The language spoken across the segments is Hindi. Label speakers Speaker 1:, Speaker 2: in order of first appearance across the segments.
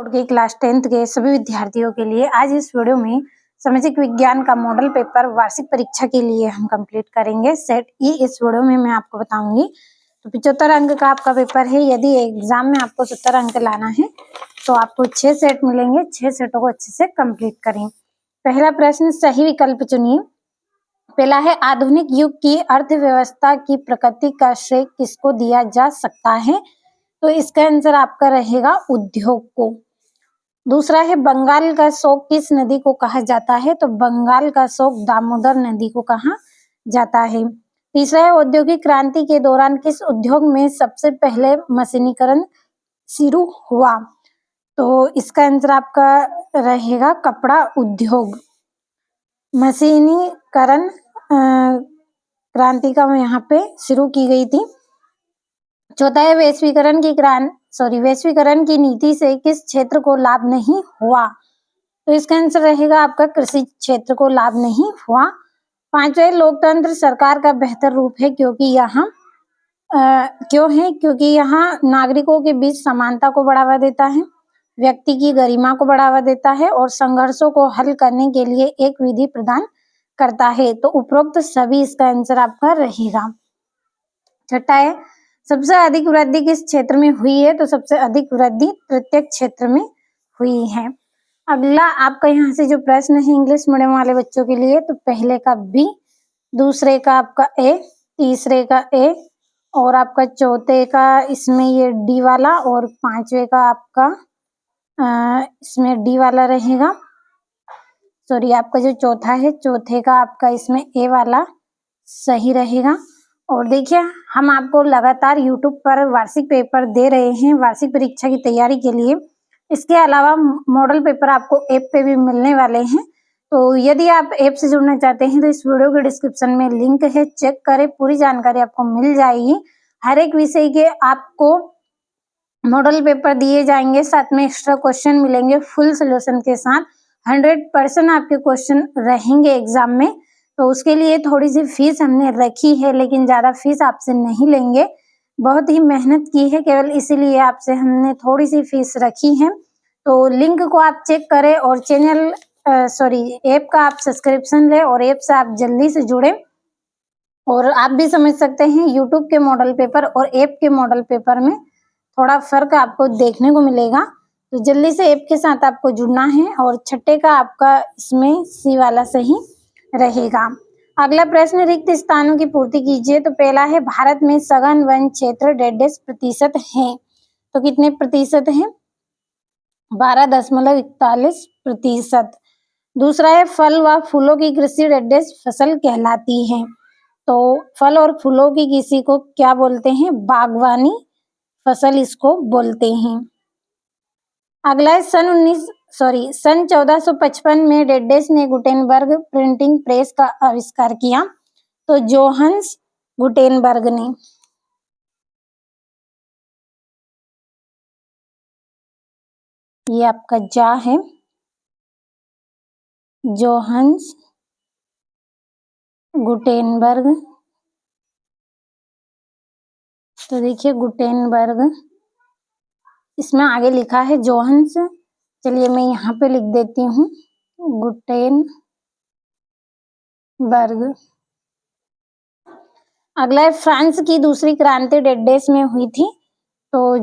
Speaker 1: बोर्ड के क्लास 10th के सभी विद्यार्थियों के लिए आज इस वीडियो में सामाजिक विज्ञान का मॉडल पेपर वार्षिक परीक्षा के लिए हम कंप्लीट करेंगे सेट ई। इस वीडियो में मैं आपको बताऊंगी। तो 75 अंक का आपका पेपर है। यदि एग्जाम में आपको 70 अंक लाना है तो आपको 6 सेट मिलेंगे। 6 सेटों को अच्छे से कंप्लीट करें। पहला प्रश्न, सही विकल्प चुनिए। पहला है, आधुनिक युग की अर्थव्यवस्था की प्रगति का श्रेय किसको दिया जा सकता है? तो इसका आंसर आपका रहेगा उद्योग को। दूसरा है, बंगाल का शोक किस नदी को कहा जाता है? तो बंगाल का शोक दामोदर नदी को कहा जाता है। तीसरा है, औद्योगिक क्रांति के दौरान किस उद्योग में सबसे पहले मशीनीकरण शुरू हुआ? तो इसका आंसर आपका रहेगा कपड़ा उद्योग। मशीनीकरण क्रांति का यहाँ पे शुरू की गई थी। चौथा है, वैश्वीकरण की नीति से किस क्षेत्र को लाभ नहीं हुआ? तो इसका आंसर रहेगा आपका कृषि क्षेत्र को लाभ नहीं हुआ। पांचवा है, लोकतंत्र सरकार का बेहतर रूप है क्योंकि यहाँ नागरिकों के बीच समानता को बढ़ावा देता है, व्यक्ति की गरिमा को बढ़ावा देता है और संघर्षों को हल करने के लिए एक विधि प्रदान करता है। तो उपरोक्त सभी इसका आंसर आपका रहेगा। छठा है, सबसे अधिक वृद्धि किस क्षेत्र में हुई है? तो सबसे अधिक वृद्धि तृतीयक क्षेत्र में हुई है। अगला आपका यहाँ से जो प्रश्न है इंग्लिश मीडियम वाले बच्चों के लिए, तो पहले का बी, दूसरे का आपका ए, तीसरे का ए और आपका चौथे का इसमें ये डी वाला और पांचवे का आपका इसमें डी वाला रहेगा। सॉरी, आपका जो चौथा है चौथे का आपका इसमें ए वाला सही रहेगा। और देखिए, हम आपको लगातार YouTube पर वार्षिक पेपर दे रहे हैं वार्षिक परीक्षा की तैयारी के लिए। इसके अलावा मॉडल पेपर आपको ऐप पे भी मिलने वाले हैं। तो यदि आप ऐप से जुड़ना चाहते हैं तो इस वीडियो के डिस्क्रिप्शन में लिंक है, चेक करें, पूरी जानकारी आपको मिल जाएगी। हर एक विषय के आपको मॉडल पेपर दिए जाएंगे, साथ में एक्स्ट्रा क्वेश्चन मिलेंगे फुल सोल्यूशन के साथ। 100% आपके क्वेश्चन रहेंगे एग्जाम में। तो उसके लिए थोड़ी सी फीस हमने रखी है, लेकिन ज्यादा फीस आपसे नहीं लेंगे। बहुत ही मेहनत की है, केवल इसीलिए आपसे हमने थोड़ी सी फीस रखी है। तो लिंक को आप चेक करें और ऐप का आप सब्सक्रिप्शन लें और ऐप से आप जल्दी से जुड़े। और आप भी समझ सकते हैं यूट्यूब के मॉडल पेपर और ऐप के मॉडल पेपर में थोड़ा फर्क आपको देखने को मिलेगा। तो जल्दी से ऐप के साथ आपको जुड़ना है। और छठे का आपका इसमें सी वाला सही रहेगा। अगला प्रश्न, रिक्त स्थानों की पूर्ति कीजिए। तो पहला है, भारत में सघन वन क्षेत्र 1.5% है। तो कितने प्रतिशत है? 12.41%। दूसरा है, फल व फूलों की कृषि फसल कहलाती है। तो फल और फूलों की कृषि को क्या बोलते हैं? बागवानी फसल इसको बोलते हैं। अगला है, सन 1455 में डेडेस ने गुटेनबर्ग प्रिंटिंग प्रेस का आविष्कार किया। तो जोहान्स गुटेनबर्ग ने। ये आपका जा है, जोहान्स गुटेनबर्ग। तो देखिए गुटेनबर्ग, इसमें आगे लिखा है जोहान्स। चलिए मैं यहाँ पे लिख देती हूँ गुटेनबर्ग। अगला है, फ्रांस की दूसरी क्रांति डेडेस में हुई थी। तो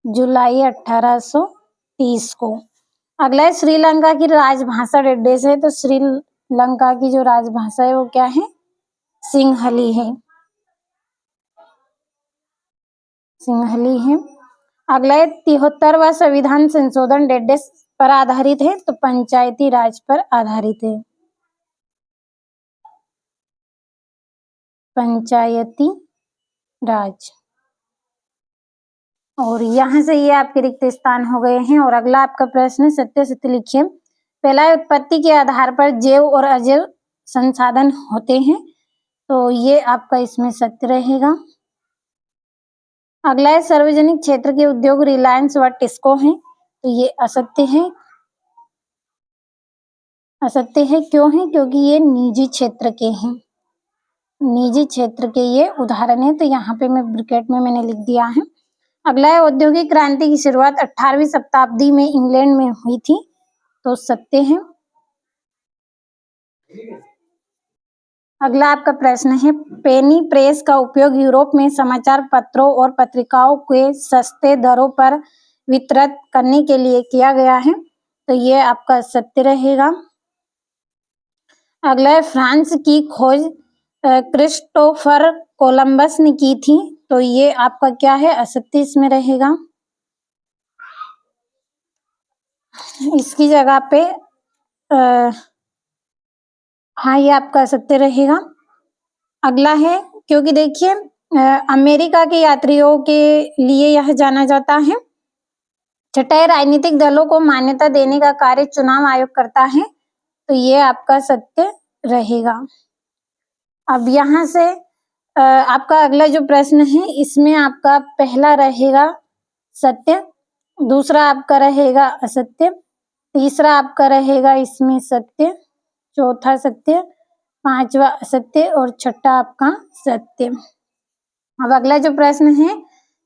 Speaker 1: जुलाई 1830 को। अगला है, श्रीलंका की राजभाषा डेडेस है। तो श्रीलंका की जो राजभाषा है वो क्या है? सिंहली है, सिंहली है। अगला है, 73वां संविधान संशोधन डेडेस पर आधारित है। तो पंचायती राज पर आधारित है, पंचायती राज। और यहाँ से ये आपके रिक्त स्थान हो गए हैं। और अगला आपका प्रश्न, सत्य सत्य लिखिए। पहला है, उत्पत्ति के आधार पर जैव और अजैव संसाधन होते हैं। तो ये आपका इसमें सत्य रहेगा। अगला है, सार्वजनिक क्षेत्र के उद्योग रिलायंस व टिस्को हैं। तो ये असत्य है। असत्य है क्यों है? क्योंकि ये निजी क्षेत्र के हैं, निजी क्षेत्र के ये उदाहरण है। तो यहाँ पे मैं ब्रैकेट में मैंने लिख दिया है। अगला है औद्योगिक क्रांति की शुरुआत 18वीं शताब्दी में इंग्लैंड में हुई थी, तो सत्य है। अगला आपका प्रश्न है, पेनी प्रेस का उपयोग यूरोप में समाचार पत्रों और पत्रिकाओं के सस्ते दरों पर वितरित करने के लिए किया गया है, तो ये आपका सत्य रहेगा। अगला है, फ्रांस की खोज क्रिस्टोफर कोलंबस ने की थी, तो ये आपका क्या है, असत्य इसमें रहेगा। इसकी जगह पे हाँ, ये आपका असत्य रहेगा। अगला है, क्योंकि देखिए अमेरिका के यात्रियों के लिए यह जाना जाता है। छठे, राजनीतिक दलों को मान्यता देने का कार्य चुनाव आयोग करता है, तो ये आपका सत्य रहेगा। अब यहाँ से आपका अगला जो प्रश्न है, इसमें आपका पहला रहेगा सत्य, दूसरा आपका रहेगा असत्य, तीसरा आपका रहेगा इसमें सत्य, चौथा सत्य, पांचवा असत्य और छठा आपका सत्य। अब अगला जो प्रश्न है,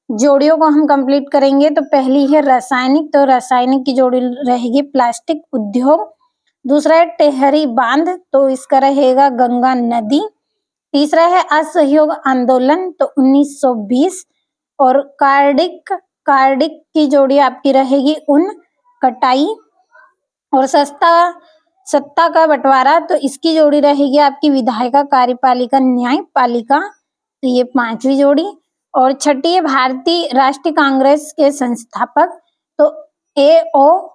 Speaker 1: जोड़ियों को हम कंप्लीट करेंगे। तो पहली है रासायनिक, तो रासायनिक की जोड़ी रहेगी प्लास्टिक उद्योग। दूसरा है टेहरी बांध, तो इसका रहेगा गंगा नदी। तीसरा है असहयोग आंदोलन, तो 1920। और कार्डिक कार्डिक की जोड़ी आपकी रहेगी ऊन कटाई। और सत्ता का बंटवारा, तो इसकी जोड़ी रहेगी आपकी विधायिका कार्यपालिका न्यायपालिका, तो ये पांचवी जोड़ी। और छठी है भारतीय राष्ट्रीय कांग्रेस के संस्थापक, तो A.O.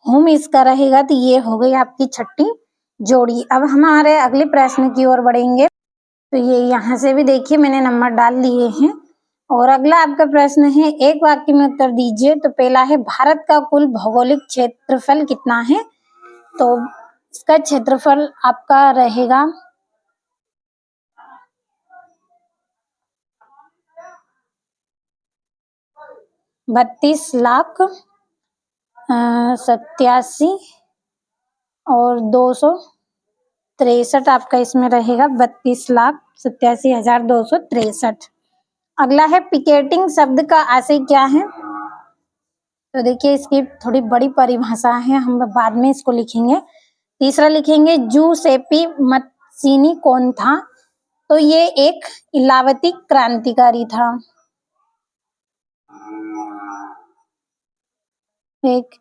Speaker 1: होम इसका रहेगा, तो ये हो गई आपकी छठी जोड़ी। अब हमारे अगले प्रश्न की ओर बढ़ेंगे, तो ये यहाँ से भी देखिए मैंने नंबर डाल लिए हैं। और अगला आपका प्रश्न है, एक वाक्य में उत्तर दीजिए। तो पहला है, भारत का कुल भौगोलिक क्षेत्रफल कितना है, तो इसका क्षेत्रफल आपका रहेगा 32,87,263 और 263 आपका इसमें रहेगा 32,87,263। अगला है, पिकेटिंग शब्द का आशय क्या है, तो देखिए इसकी थोड़ी बड़ी परिभाषा है, हम बाद में इसको लिखेंगे। तीसरा लिखेंगे, जूसेपी मत्सिनी कौन था, तो ये एक इलावती क्रांतिकारी था। एक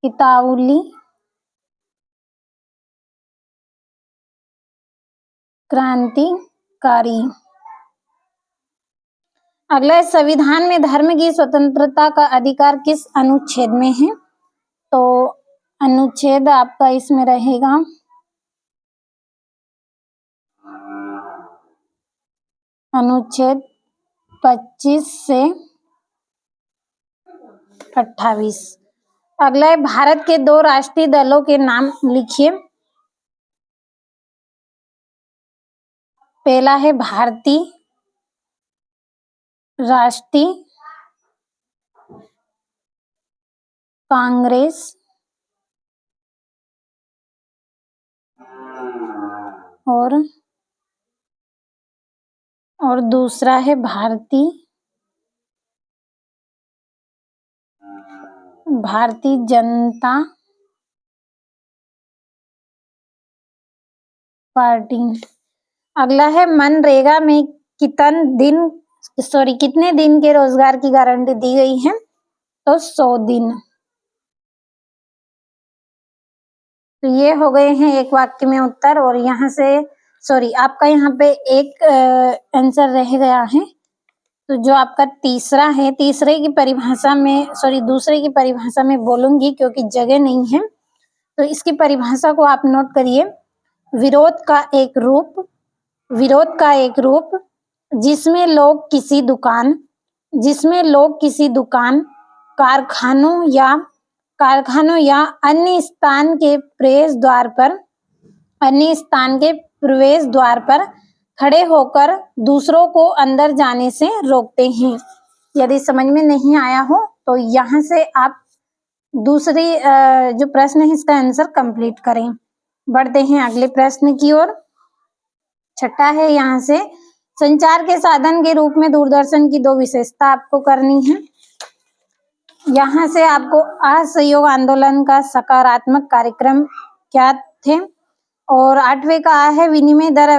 Speaker 1: इतावली क्रांतिकारी। अगला, संविधान में धर्म की स्वतंत्रता का अधिकार किस अनुच्छेद में है, तो अनुच्छेद आपका इसमें रहेगा अनुच्छेद 25 से 28। अगला है, भारत के दो राष्ट्रीय दलों के नाम लिखिए। पहला है भारतीय राष्ट्रीय कांग्रेस और दूसरा है भारतीय जनता पार्टी। अगला है, मनरेगा में कितने दिन के रोजगार की गारंटी दी गई है, तो 100 दिन। तो ये हो गए हैं एक वाक्य में उत्तर। और यहाँ से आपका यहाँ पे एक आंसर रह गया है, तो जो आपका तीसरा है, दूसरे की परिभाषा में बोलूंगी क्योंकि जगह नहीं है, तो इसकी परिभाषा को आप नोट करिए। विरोध का एक रूप जिसमें लोग किसी दुकान कारखानों या अन्य स्थान के प्रवेश द्वार पर खड़े होकर दूसरों को अंदर जाने से रोकते हैं। यदि समझ में नहीं आया हो तो यहाँ से आप दूसरी जो प्रश्न है इसका आंसर कंप्लीट करें। बढ़ते हैं अगले प्रश्न की ओर। छठा है यहाँ से, संचार के साधन के रूप में दूरदर्शन की 2 विशेषता आपको करनी है। यहाँ से आपको असहयोग आंदोलन का सकारात्मक कार्यक्रम क्या थे, और 8वें का है विनिमय दर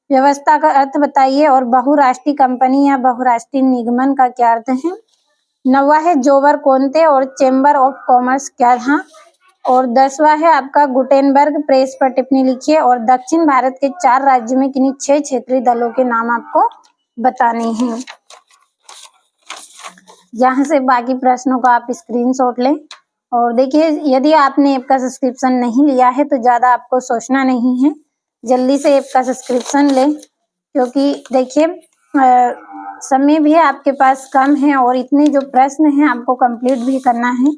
Speaker 1: व्यवस्था का अर्थ बताइए, और बहुराष्ट्रीय कंपनी या बहुराष्ट्रीय निगमन का क्या अर्थ है। 9वां है जोबर कौन थे और चेंबर ऑफ कॉमर्स क्या था, और 10वां है आपका गुटेनबर्ग प्रेस पर टिप्पणी लिखिए, और दक्षिण भारत के 4 राज्यों में किन्हीं 6 क्षेत्रीय दलों के नाम आपको बताने हैं। यहाँ से बाकी प्रश्नों का आप स्क्रीनशॉट लें, और देखिए यदि आपने ऐप का सब्सक्रिप्शन नहीं लिया है तो ज़्यादा आपको सोचना नहीं है, जल्दी से ऐप का सब्सक्रिप्शन लें, क्योंकि देखिए समय भी आपके पास कम है और इतने जो प्रश्न हैं आपको कंप्लीट भी करना है।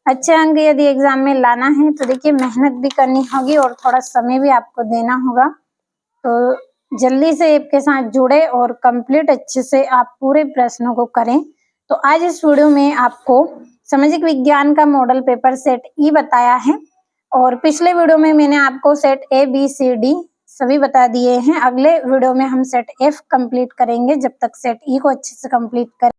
Speaker 1: अच्छे अंक यदि एग्जाम में लाना है तो देखिए मेहनत भी करनी होगी और थोड़ा समय भी आपको देना होगा। तो जल्दी से ऐप के साथ जुड़े और कंप्लीट अच्छे से आप पूरे प्रश्नों को करें। तो आज इस वीडियो में आपको सामाजिक विज्ञान का मॉडल पेपर सेट ई बताया है, और पिछले वीडियो में मैंने आपको set A B C D सभी बता दिए हैं। अगले वीडियो में हम सेट एफ कंप्लीट करेंगे। जब तक सेट ई को अच्छे से कंप्लीट करें